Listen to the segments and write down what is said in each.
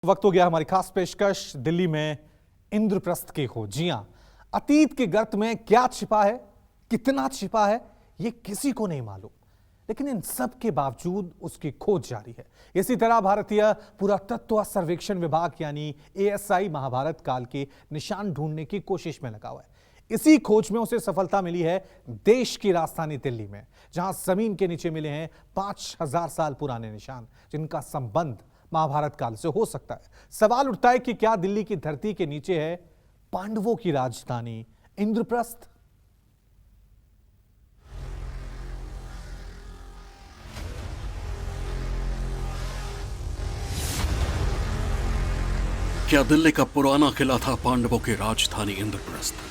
वक्त हो गया हमारी खास पेशकश दिल्ली में इंद्रप्रस्थ की खोज। जी हां, अतीत के गर्त में क्या छिपा है, कितना छिपा है, यह किसी को नहीं मालूम, लेकिन इन सब के बावजूद उसकी खोज जारी है। इसी तरह भारतीय पुरातत्व सर्वेक्षण विभाग यानी एएसआई महाभारत काल के निशान ढूंढने की कोशिश में लगा हुआ है। इसी खोज में उसे सफलता मिली है देश की राजधानी दिल्ली में, जहां जमीन के नीचे मिले हैं 5000 साल पुराने निशान, जिनका संबंध महाभारत काल से हो सकता है। सवाल उठता है कि क्या दिल्ली की धरती के नीचे है पांडवों की राजधानी इंद्रप्रस्थ? क्या दिल्ली का पुराना किला था पांडवों की राजधानी इंद्रप्रस्थ?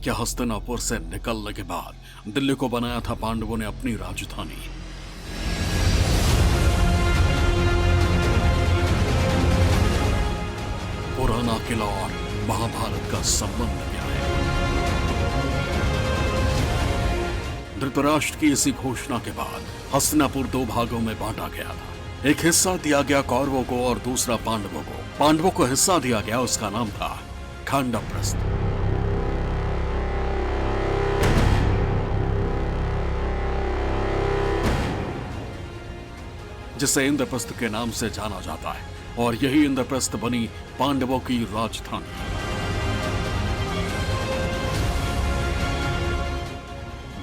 क्या हस्तिनापुर से निकलने के बाद दिल्ली को बनाया था पांडवों ने अपनी राजधानी? पुराना किला और महाभारत का संबंध क्या है? धृतराष्ट्र की इसी घोषणा के बाद हस्तिनापुर दो भागों में बांटा गया था। एक हिस्सा दिया गया कौरवों को और दूसरा पांडवों को। पांडवों को हिस्सा दिया गया, उसका नाम था खांडवप्रस्थ। जिसे इंद्रप्रस्थ के नाम से जाना जाता है, और यही इंद्रप्रस्थ बनी पांडवों की राजधानी।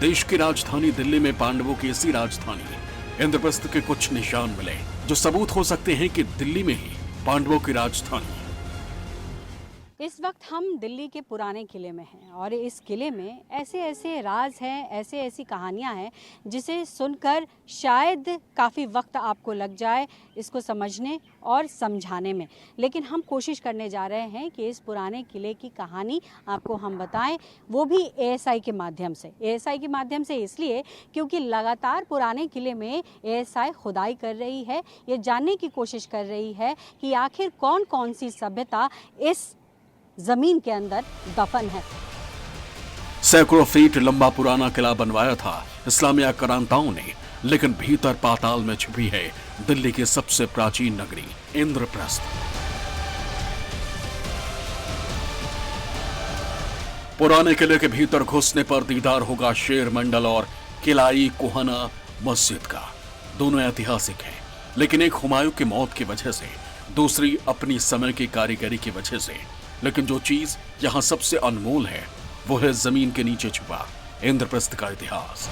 देश की राजधानी दिल्ली में पांडवों की इसी राजधानी इंद्रप्रस्थ के कुछ निशान मिले, जो सबूत हो सकते हैं कि दिल्ली में ही पांडवों की राजधानी। इस वक्त हम दिल्ली के पुराने किले में हैं और इस किले में ऐसे ऐसे राज हैं, ऐसे ऐसी कहानियां हैं जिसे सुनकर शायद काफ़ी वक्त आपको लग जाए इसको समझने और समझाने में, लेकिन हम कोशिश करने जा रहे हैं कि इस पुराने किले की कहानी आपको हम बताएं, वो भी एएसआई के माध्यम से। एएसआई के माध्यम से इसलिए क्योंकि लगातार पुराने किले में एएसआई खुदाई कर रही है, ये जानने की कोशिश कर रही है कि आखिर कौन कौन सी सभ्यता इस जमीन के अंदर दफन है। सैकड़ों फीट लंबा पुराना किला बनवाया था इस्लामी आक्रांताओं ने, लेकिन भीतर पाताल में छुपी है दिल्ली की सबसे प्राचीन नगरी इंद्रप्रस्थ। पुराने किले के भीतर घुसने पर दीदार होगा शेर मंडल और किलाई कुहाना मस्जिद का। दोनों ऐतिहासिक हैं, लेकिन एक हुमायूं की मौत की वजह से, दूसरी अपनी समय की कारीगरी की वजह से। लेकिन जो चीज यहां सबसे अनमोल है वो है जमीन के नीचे छुपा इंद्रप्रस्थ का इतिहास।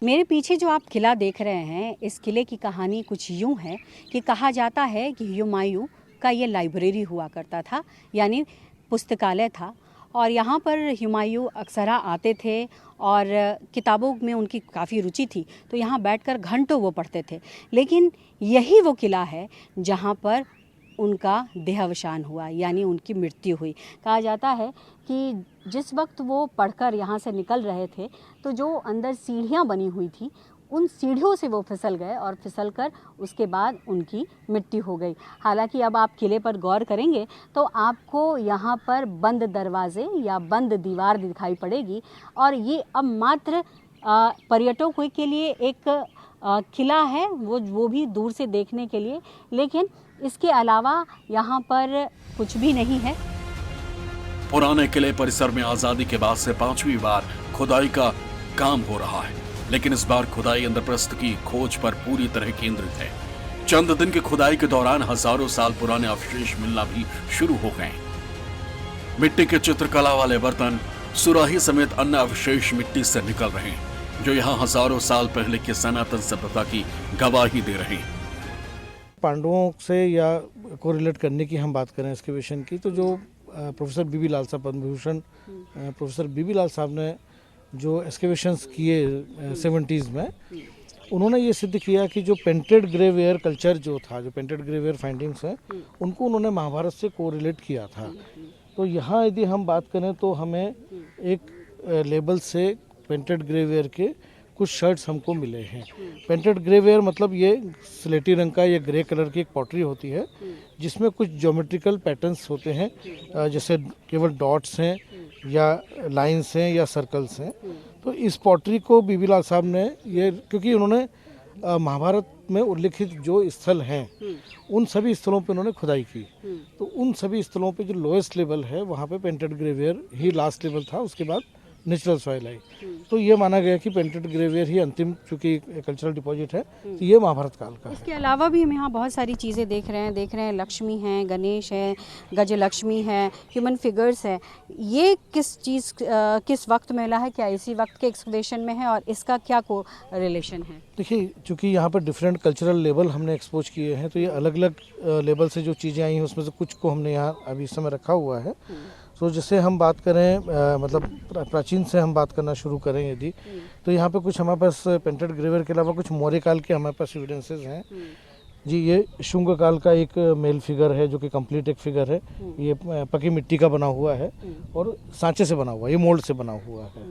मेरे पीछे जो आप किला देख रहे हैं, इस किले की कहानी कुछ यूं है कि कहा जाता है कि हुमायूं का ये लाइब्रेरी हुआ करता था, यानी पुस्तकालय था, और यहाँ पर हुमायूं अक्सर आते थे और किताबों में उनकी काफ़ी रुचि थी, तो यहाँ बैठकर घंटों वो पढ़ते थे। लेकिन यही वो किला है जहाँ पर उनका देहावसान हुआ, यानी उनकी मृत्यु हुई। कहा जाता है कि जिस वक्त वो पढ़कर यहाँ से निकल रहे थे, तो जो अंदर सीढ़ियाँ बनी हुई थी, उन सीढ़ियों से वो फिसल गए और फिसलकर उसके बाद उनकी मृत्यु हो गई। हालांकि अब आप किले पर गौर करेंगे तो आपको यहाँ पर बंद दरवाजे या बंद दीवार दिखाई पड़ेगी, और ये अब मात्र पर्यटकों के लिए एक किला है, वो भी दूर से देखने के लिए, लेकिन इसके अलावा यहाँ पर कुछ भी नहीं है। पुराने किले परिसर में आजादी के बाद से 5वीं बार खुदाई का काम हो रहा है, लेकिन इस बार खुदाई इंद्रप्रस्थ की खोज पर पूरी तरह केंद्रित है। चंद दिन की खुदाई के दौरान हजारों साल पुराने अवशेष मिलना भी शुरू हो गए। मिट्टी के चित्रकला वाले बर्तन, सुराही समेत अन्य अवशेष मिट्टी से निकल रहे हैं, जो यहाँ हजारों साल पहले की सनातन सभ्यता की गवाही दे रहे हैं। पांडवों से या को रिलेट करने की हम बात करें एक्सकेवेशन की, तो जो प्रोफेसर बीबी लाल साहब, पद्म भूषण प्रोफेसर बीबी लाल साहब ने जो एक्सकेवेशंस किए 70s में, उन्होंने ये सिद्ध किया कि जो पेंटेड ग्रेवेयर कल्चर जो था, जो पेंटेड ग्रेवेयर फाइंडिंग्स हैं, उनको उन्होंने महाभारत से कोरिलेट किया था। तो यहाँ यदि हम बात करें तो हमें एक लेबल से पेंटेड ग्रेवेयर के कुछ शर्ट्स हमको मिले हैं। पेंटेड ग्रेवेयर मतलब ये स्लेटी रंग का या ग्रे कलर की एक पॉटरी होती है जिसमें कुछ ज्योमेट्रिकल पैटर्न्स होते हैं, जैसे केवल डॉट्स हैं या लाइंस हैं या सर्कल्स हैं। तो इस पॉटरी को बीबी लाल साहब ने ये, क्योंकि उन्होंने महाभारत में उल्लिखित जो स्थल हैं उन सभी स्थलों पे उन्होंने खुदाई की, तो उन सभी स्थलों पे जो लोएस्ट लेवल है वहाँ पे पेंटेड ग्रेवियर ही लास्ट लेवल था, उसके बाद नेचुरल सॉइल आई। तो ये माना गया कि पेंटेड ग्रेवियर ही अंतिम, चूंकि कल्चरल डिपॉजिट है, तो ये महाभारत काल का है। इसके अलावा भी हम यहाँ बहुत सारी चीज़ें देख रहे हैं लक्ष्मी हैं, गणेश है, गजलक्ष्मी है, ह्यूमन फिगर्स है। ये किस वक्त में मिला है, क्या इसी वक्त के एक्सकवेशन में है और इसका क्या को रिलेशन है? देखिए, चूंकि यहाँ पर डिफरेंट कल्चरल लेवल हमने एक्सपोज किए हैं, तो ये अलग अलग लेवल से जो चीज़ें आई हैं उसमें से कुछ को हमने यहाँ अभी इस समय रखा हुआ है। तो जैसे हम बात करें मतलब प्राचीन से हम बात करना शुरू करें यदि, तो यहाँ पे कुछ हमारे पास पेंटेड ग्रेवियर के अलावा कुछ मौर्य काल के हमारे पास एविडेंसेस हैं जी। ये शुंग काल का एक मेल फिगर है जो कि कंप्लीट एक फिगर है। ये पकी मिट्टी का बना हुआ है और सांचे से बना हुआ है, ये मोल्ड से बना हुआ है।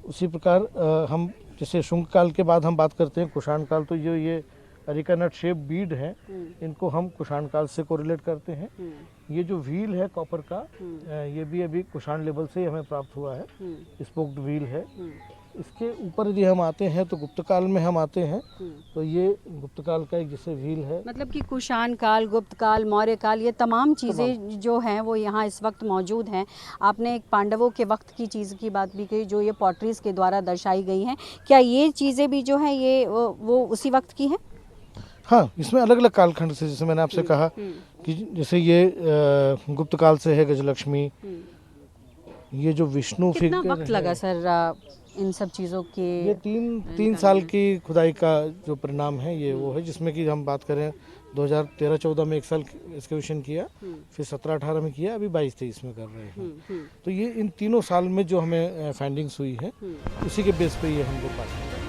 उसी प्रकार हम जैसे शुंग काल के बाद हम बात करते हैं कुषाण काल, तो ये अरिका नट शेप बीड है, इनको हम कुषाण काल से कोरिलेट करते हैं। ये जो व्हील है कॉपर का, ये भी अभी कुषाण लेवल से हमें प्राप्त हुआ है, स्पोक्ड व्हील है। इसके ऊपर यदि हम आते हैं तो गुप्त काल में हम आते हैं, तो ये गुप्त काल का एक जैसे व्हील है। मतलब कि कुषाण काल, गुप्त काल, मौर्य काल, ये तमाम चीज़ें जो हैं वो यहाँ इस वक्त मौजूद हैं। आपने एक पांडवों के वक्त की चीज़ की बात भी कही जो ये पॉटरीज के द्वारा दर्शाई गई हैं। क्या ये चीज़ें भी जो हैं ये वो उसी वक्त की हैं? हाँ, इसमें अलग अलग कालखंड से, जैसे मैंने आपसे कहा कि जैसे ये गुप्त काल से है गजलक्ष्मी, ये जो विष्णु कितना फिगर वक्त लगा सर इन सब चीज़ों के? ये तीन साल की खुदाई का जो परिणाम है ये वो है, जिसमें कि हम बात करें 2013-14 में 1 साल एक्सकवेशन किया, फिर 17-18 में किया, अभी 22-23 में कर रहे हैं। तो ये इन तीनों साल में जो हमें फाइंडिंग्स हुई है उसी के बेस पे ये हम लोग बात कर रहे हैं।